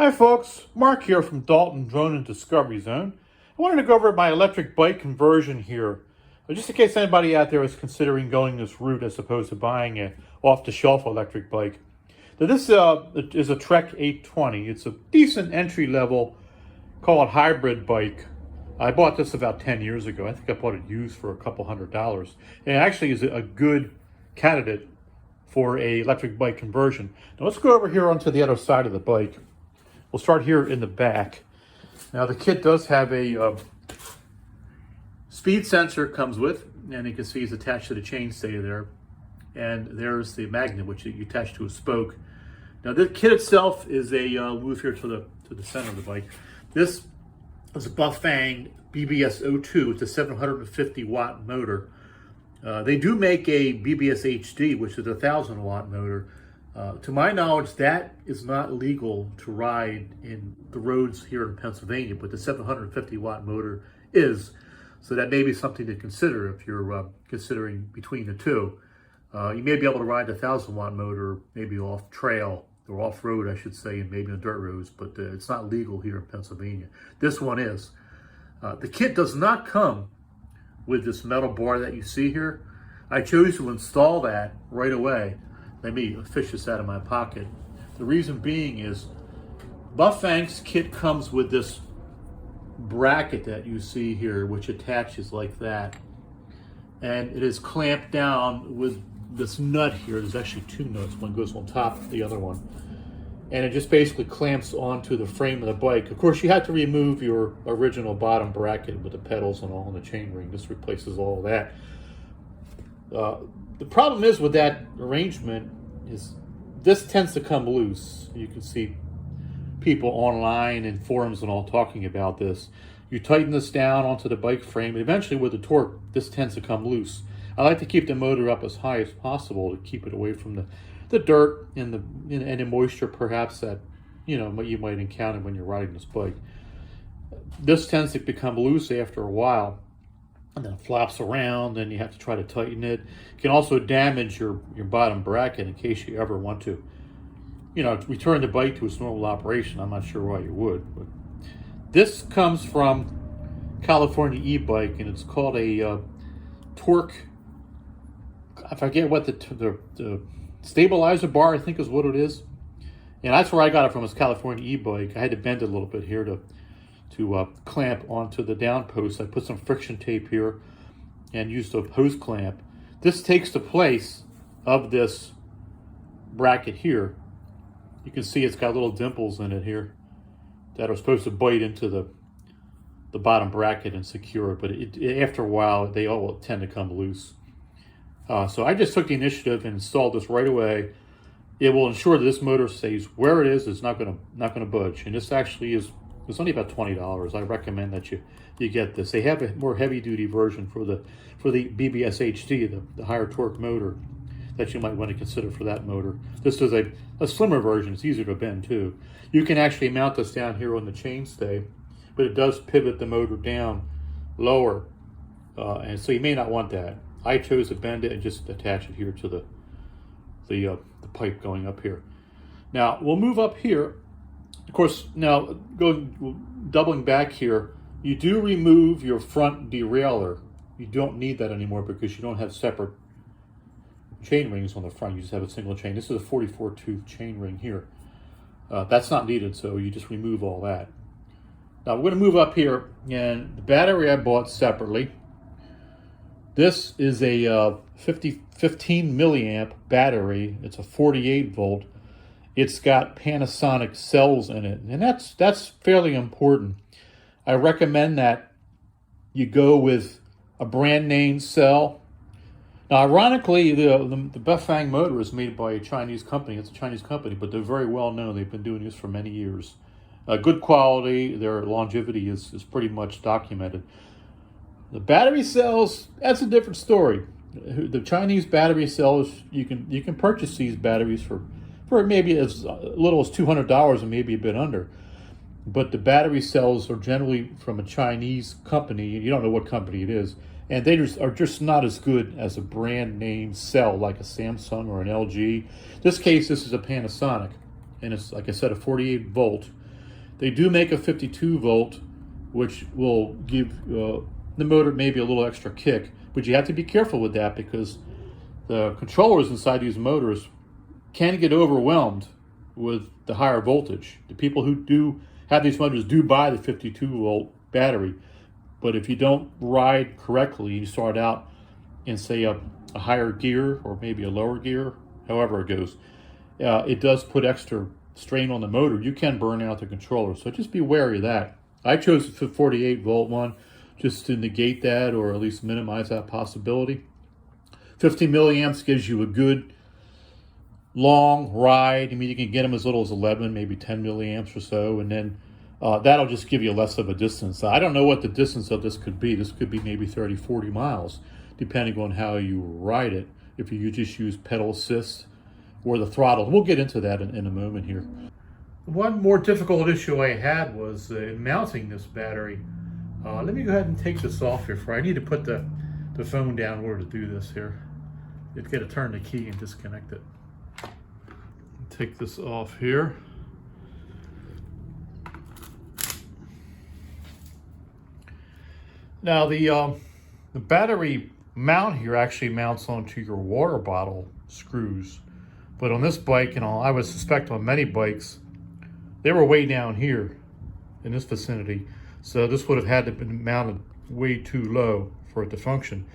Hi folks, Mark here from Dalton Drone and Discovery Zone. I wanted to go over my electric bike conversion here, just in case anybody out there is considering going this route as opposed to buying an off-the-shelf electric bike. Now this is a Trek 820. It's a decent entry-level, call it hybrid bike. I bought this about 10 years ago. I think I bought it used for a couple $100. And it actually is a good candidate for a electric bike conversion. Now let's go over here onto the other side of the bike. We'll start here in the back. Now the kit does have a speed sensor comes with, and you can see it's attached to the chainstay there. And there's the magnet, which you attach to a spoke. Now the kit itself is a move here to the center of the bike. This is a Bafang BBS02. It's a 750 watt motor. They do make a BBS HD, which is a 1,000 watt motor. To my knowledge, that is not legal to ride in the roads here in Pennsylvania, but the 750 watt motor is. So that may be something to consider if you're considering between the two. You may be able to ride the 1,000 watt motor, maybe off trail or off road, I should say, and maybe on dirt roads, but it's not legal here in Pennsylvania. This one is. The kit does not come with this metal bar that you see here. I chose to install that right away. Let me fish this out of my pocket. The reason being is Bafang's kit comes with this bracket that you see here, which attaches like that. And it is clamped down with this nut here. There's actually two nuts. One goes on top of the other one. And it just basically clamps onto the frame of the bike. Of course, you have to remove your original bottom bracket with the pedals and all in the chain ring. This replaces all of that. The problem is with that arrangement is this tends to come loose. You can see people online and forums and all talking about this. You tighten this down onto the bike frame, and eventually with the torque, this tends to come loose. I like to keep the motor up as high as possible to keep it away from the dirt and the moisture perhaps that you might encounter when you're riding this bike. This tends to become loose after a while, and then it flops around, and you have to try to tighten it. It can also damage your bottom bracket in case you ever want to, return the bike to its normal operation. I'm not sure why you would, but this comes from California e-bike, and it's called a torque. I forget what the stabilizer bar, I think, is what it is, and that's where I got it from. Is California e-bike. I had to bend it a little bit here to clamp onto the down post. I put some friction tape here and used a hose clamp. This takes the place of this bracket here. You can see it's got little dimples in it here that are supposed to bite into the bottom bracket and secure it, but after a while they all tend to come loose. So I just took the initiative and installed this right away. It will ensure that this motor stays where it is. It's not gonna budge, and this actually is. It's only about $20. I recommend that you get this. They have a more heavy-duty version for the BBS HD, the higher torque motor that you might want to consider for that motor. This is a slimmer version. It's easier to bend too. You can actually mount this down here on the chainstay, but it does pivot the motor down lower, and so you may not want that. I chose to bend it and just attach it here to the pipe going up here. Now we'll move up here. Of course, now doubling back here, you do remove your front derailleur. You don't need that anymore because you don't have separate chain rings on the front. You just have a single chain. This is a 44 tooth chain ring here. That's not needed, so you just remove all that. Now we're going to move up here, and the battery I bought separately. This is a 15 milliamp battery. It's a 48 volt. It's got Panasonic cells in it, and that's fairly important. I recommend that you go with a brand name cell. Now, ironically, the Bafang motor is made by a Chinese company. It's a Chinese company, but they're very well known. They've been doing this for many years. Good quality. Their longevity is pretty much documented. The battery cells, that's a different story. The Chinese battery cells, you can purchase these batteries for maybe as little as $200 and maybe a bit under. But the battery cells are generally from a Chinese company. You don't know what company it is. And they are just not as good as a brand name cell like a Samsung or an LG. In this case, this is a Panasonic. And it's, like I said, a 48 volt. They do make a 52 volt, which will give the motor maybe a little extra kick, but you have to be careful with that because the controllers inside these motors can get overwhelmed with the higher voltage. The people who do have these motors do buy the 52 volt battery, but if you don't ride correctly, you start out in, say, a higher gear or maybe a lower gear, however it goes, it does put extra strain on the motor. You can burn out the controller, so just be wary of that. I chose the 48 volt one just to negate that, or at least minimize that possibility. 15 milliamps gives you a good long ride. I mean, you can get them as little as 11, maybe 10 milliamps or so, and then that'll just give you less of a distance. I don't know what the distance of this could be. This could be maybe 30, 40 miles, depending on how you ride it, if you just use pedal assist or the throttle. We'll get into that in a moment here. One more difficult issue I had was in mounting this battery. Let me go ahead and take this off here. I need to put the phone down in order to do this here. You've got to turn the key and disconnect it. Take this off here. Now the battery mount here actually mounts onto your water bottle screws, but on this bike, and I would suspect on many bikes, they were way down here in this vicinity, so this would have had to be mounted way too low for it to function.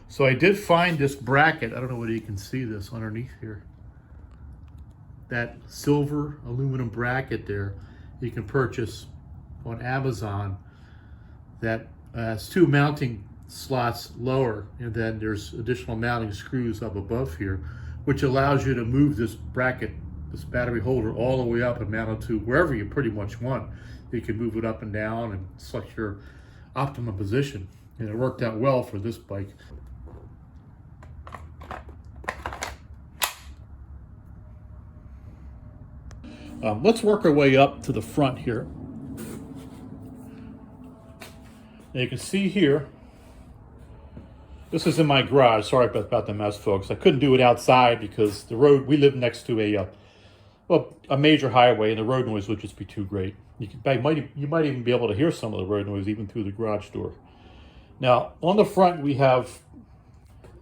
So I did find this bracket. I don't know whether you can see this underneath here. That silver aluminum bracket there, you can purchase on Amazon, that has two mounting slots lower, and then there's additional mounting screws up above here, which allows you to move this bracket, this battery holder, all the way up and mount it to wherever you pretty much want. You can move it up and down and select your optimum position, and it worked out well for this bike. Let's work our way up to the front here. Now you can see here, this is in my garage. Sorry about the mess, folks. I couldn't do it outside because the road, we live next to a major highway, and the road noise would just be too great. You might even be able to hear some of the road noise even through the garage door. Now, on the front, we have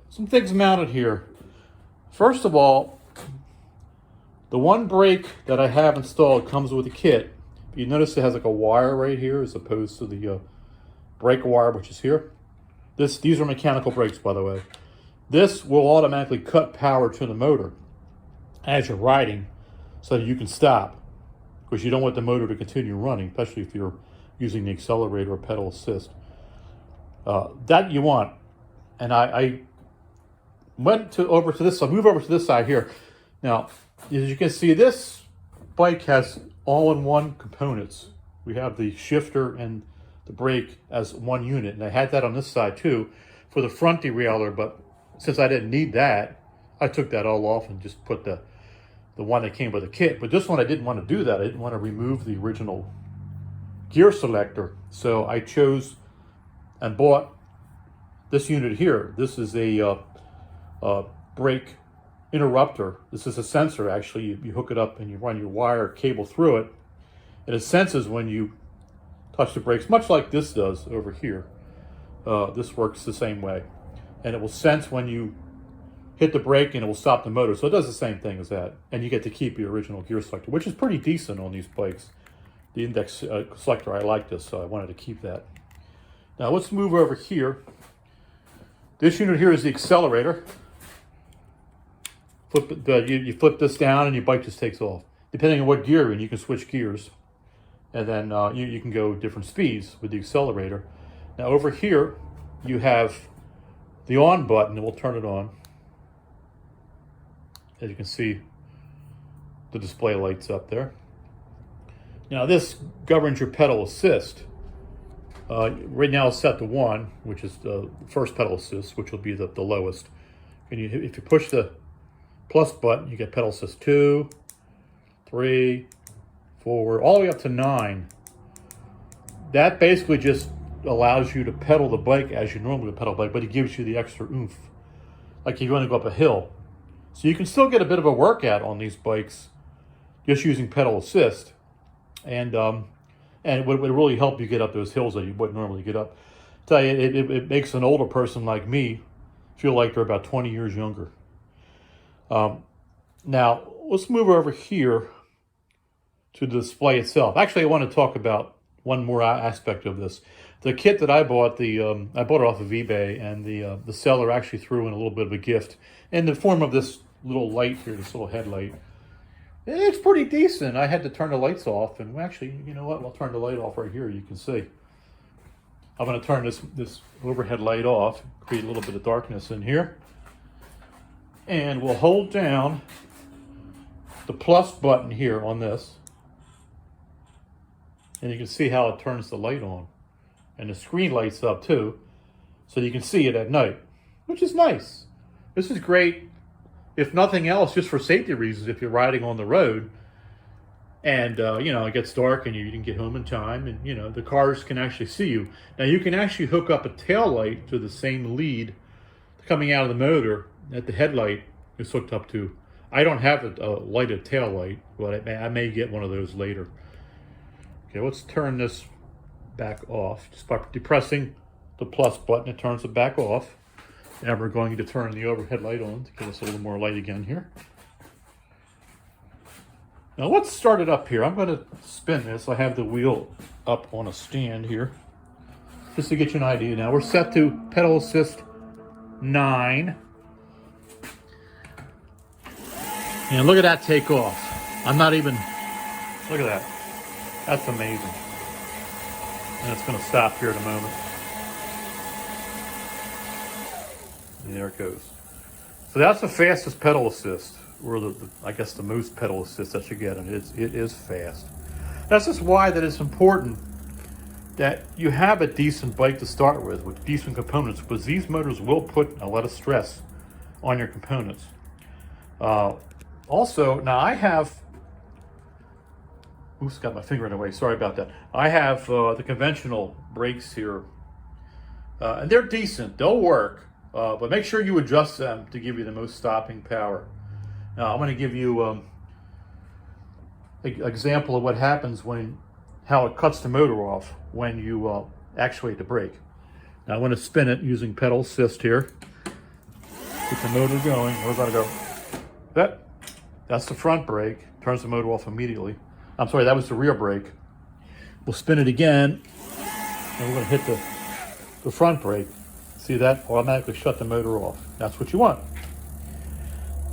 some things mounted here. First of all, the one brake that I have installed comes with a kit. You notice it has like a wire right here as opposed to the brake wire, which is here. These are mechanical brakes, by the way. This will automatically cut power to the motor as you're riding so that you can stop, because you don't want the motor to continue running, especially if you're using the accelerator or pedal assist. That you want. And I went over to this, I'll move over to this side here. Now, as you can see, this bike has all-in-one components. We have the shifter and the brake as one unit, and I had that on this side too for the front derailleur, but since I didn't need that, I took that all off and just put the one that came with the kit. But this one, I didn't want to do that. I didn't want to remove the original gear selector, so I chose and bought this unit here. This is a brake interrupter. This is a sensor, actually. You hook it up and you run your wire cable through it, and it senses when you touch the brakes, much like this does over here. This works the same way, and it will sense when you hit the brake and it will stop the motor. So it does the same thing as that, and you get to keep your original gear selector, which is pretty decent on these bikes. The index selector, I like this, so I wanted to keep that. Now let's move over here. This unit here is the accelerator. You flip this down and your bike just takes off. Depending on what gear you're in, you can switch gears. And then you can go different speeds with the accelerator. Now over here, you have the on button, and we'll turn it on. As you can see, the display lights up there. Now this governs your pedal assist. Right now it's set to 1, which is the first pedal assist, which will be the lowest. And if you push the plus button, you get pedal assist 2, 3, 4, all the way up to 9. That basically just allows you to pedal the bike as you normally would pedal a bike, but it gives you the extra oomph, like if you want to go up a hill. So you can still get a bit of a workout on these bikes just using pedal assist. And and it would really help you get up those hills that you wouldn't normally get up. Tell you, it makes an older person like me feel like they're about 20 years younger. Now, let's move over here to the display itself. Actually, I want to talk about one more aspect of this. The kit that I bought, I bought it off of eBay, and the seller actually threw in a little bit of a gift in the form of this little light here, this little headlight. It's pretty decent. I had to turn the lights off, and actually, you know what? I'll turn the light off right here. You can see. I'm going to turn this overhead light off, create a little bit of darkness in here, and we'll hold down the plus button here on this, and you can see how it turns the light on, and the screen lights up too, so you can see it at night, which is nice. This is great, if nothing else, just for safety reasons. If you're riding on the road and you know, it gets dark and you didn't get home in time, and you know, the cars can actually see you. Now you can actually hook up a tail light to the same lead coming out of the motor that the headlight is hooked up to. I don't have a lighted tail light, but I may get one of those later. Okay, let's turn this back off. Just by depressing the plus button, it turns it back off. And we're going to turn the overhead light on to give us a little more light again here. Now let's start it up here. I'm going to spin this. I have the wheel up on a stand here, just to get you an idea. Now we're set to pedal assist 9. And look at that take off. I'm not even, look at that. That's amazing. And it's going to stop here in a moment. And there it goes. So that's the fastest pedal assist, or I guess the most pedal assist that you get, and it is fast. That's just why that it's important that you have a decent bike to start with decent components, because these motors will put a lot of stress on your components. Also, now I have, oops, got my finger in the way, sorry about that. I have the conventional brakes here, and they're decent, they'll work. But make sure you adjust them to give you the most stopping power. Now, I'm going to give you an example of what happens how it cuts the motor off when you actuate the brake. Now, I'm going to spin it using pedal assist here. Keep the motor going. We're going to go. That's the front brake. Turns the motor off immediately. I'm sorry, that was the rear brake. We'll spin it again, and we're going to hit the front brake. See that? Automatically shut the motor off. That's what you want.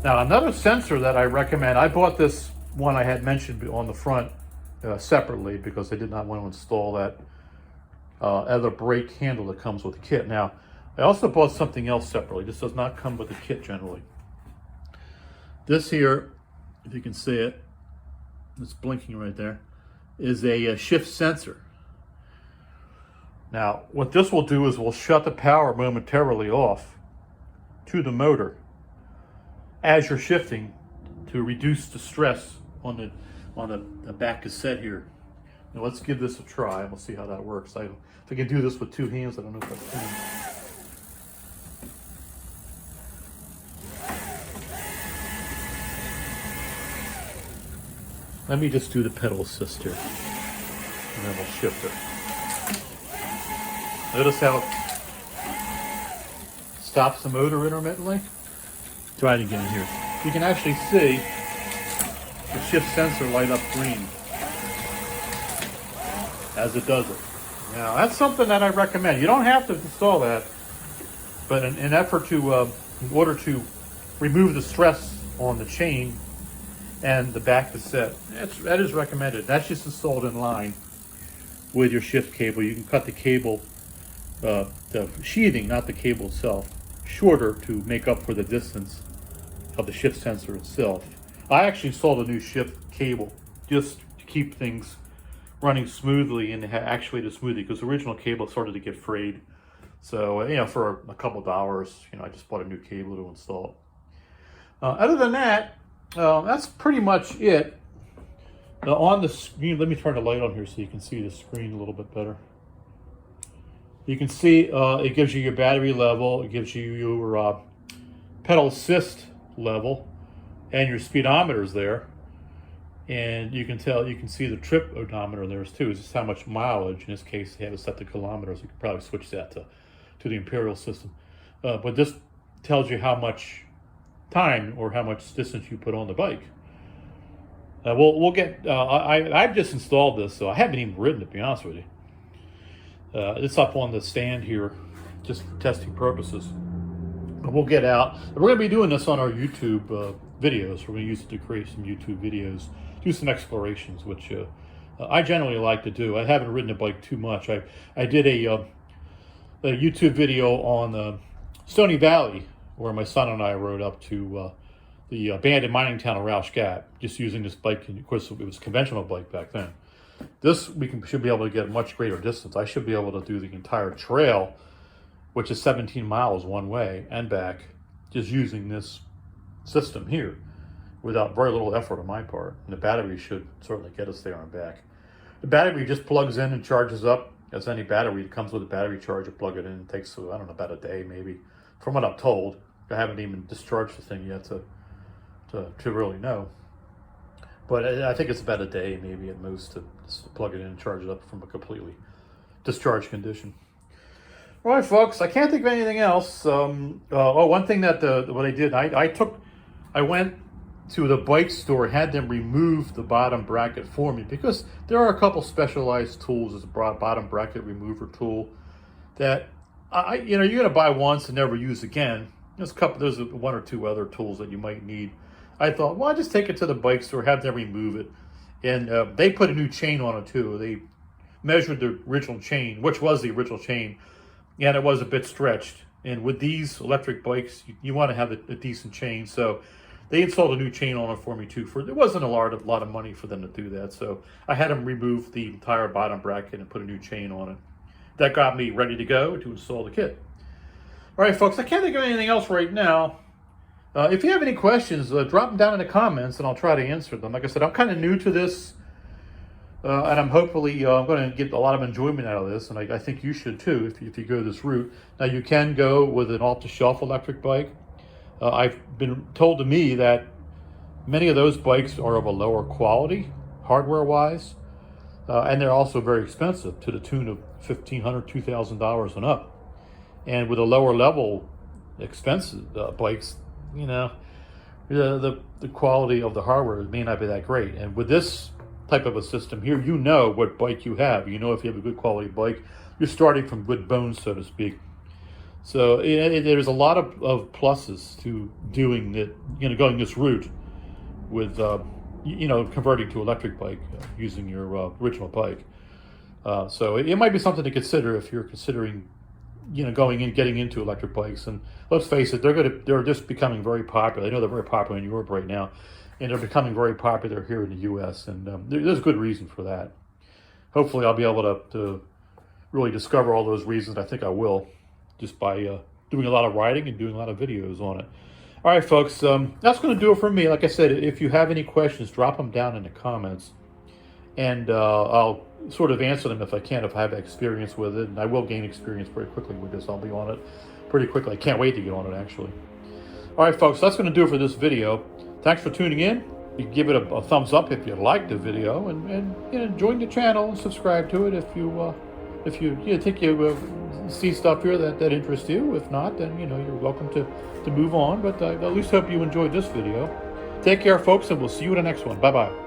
Now, another sensor that I recommend, I bought this one I had mentioned on the front separately because I did not want to install that other brake handle that comes with the kit. Now, I also bought something else separately. This does not come with the kit generally. This here, if you can see it, it's blinking right there, is a shift sensor. Now, what this will do is we'll shut the power momentarily off to the motor as you're shifting to reduce the stress on the back cassette here. Now let's give this a try. We'll see how that works. If I can do this with two hands, I don't know if I can. Let me just do the pedal assist here, and then we'll shift it. Notice how it stops the motor intermittently. Try it again here. You can actually see the shift sensor light up green as it does it. Now, that's something that I recommend. You don't have to install that, but in order to remove the stress on the chain and the back cassette, that is recommended. That's just installed in line with your shift cable. You can cut the cable, the sheathing, not the cable itself, shorter to make up for the distance of the shift sensor itself. I actually installed a new shift cable just to keep things running smoothly and actuate it smoothly, because the original cable started to get frayed. So, for a couple of dollars, I just bought a new cable to install. Other than that, that's pretty much it. Now on the screen, let me turn the light on here so you can see the screen a little bit better. You can see it gives you your battery level, it gives you your pedal assist level, and your speedometers there. And you can see the trip odometer there too. It's just how much mileage. In this case, they have it set to kilometers. You could probably switch that to the imperial system. But this tells you how much time or how much distance you put on the bike. We'll get. I've just installed this, so I haven't even ridden it, to be honest with you. It's up on the stand here, just for testing purposes. But we'll get out. We're going to be doing this on our YouTube videos. We're going to use it to create some YouTube videos, do some explorations, which I generally like to do. I haven't ridden a bike too much. I did a YouTube video on Stony Valley, where my son and I rode up to the abandoned mining town of Roush Gap, just using this bike. And of course, it was a conventional bike back then. This, should be able to get much greater distance. I should be able to do the entire trail, which is 17 miles one way and back, just using this system here without very little effort on my part. And the battery should certainly get us there and back. The battery just plugs in and charges up as any battery. It comes with a battery charger, plug it in. It takes, I don't know, about a day maybe, from what I'm told. I haven't even discharged the thing yet to really know. But I think it's about a day maybe at most to plug it in and charge it up from a completely discharged condition. All right, folks, I can't think of anything else. One thing that what I did, I went to the bike store, had them remove the bottom bracket for me, because there are a couple specialized tools. There's a bottom bracket remover tool that you're going to buy once and never use again. There's one or two other tools that you might need. I thought, well, I'll just take it to the bike store, have them remove it. And they put a new chain on it too. They measured the original chain, which was the original chain, and it was a bit stretched. And with these electric bikes, you want to have a decent chain. So they installed a new chain on it for me too. It wasn't a lot of money for them to do that. So I had them remove the entire bottom bracket and put a new chain on it. That got me ready to go to install the kit. All right, folks, I can't think of anything else right now. If you have any questions, drop them down in the comments and I'll try to answer them. Like I said, I'm kind of new to this, and I'm going to get a lot of enjoyment out of this, and I think you should too if you go this route. Now, you can go with an off-the-shelf electric bike. I've been told to me that many of those bikes are of a lower quality, hardware-wise, and they're also very expensive, to the tune of $1,500, $2,000 and up. And with a lower level expensive bikes, the quality of the hardware may not be that great. And with this type of a system here, you know what bike you have. You know if you have a good quality bike, you're starting from good bones, so to speak. So there's a lot of pluses to doing it, going this route with, converting to electric bike using your original bike. So it might be something to consider if you're considering getting into electric bikes. And let's face it, they're just becoming very popular. I know they're very popular in Europe right now, and they're becoming very popular here in the U.S. And there's good reason for that. Hopefully, I'll be able to really discover all those reasons. I think I will, just by doing a lot of riding and doing a lot of videos on it. All right, folks, that's going to do it for me. Like I said, if you have any questions, drop them down in the comments, and I'll sort of answer them if I can, if I have experience with it. And I will gain experience very quickly with this. I'll be on it pretty quickly. I can't wait to get on it, actually. All right, folks, that's going to do it for this video. Thanks for tuning in. You can give it a thumbs up if you liked the video, and join the channel and subscribe to it if you think you see stuff here that interests you. If not, then you're welcome to move on. But I at least hope you enjoyed this video. Take care, folks, and we'll see you in the next one. Bye-bye.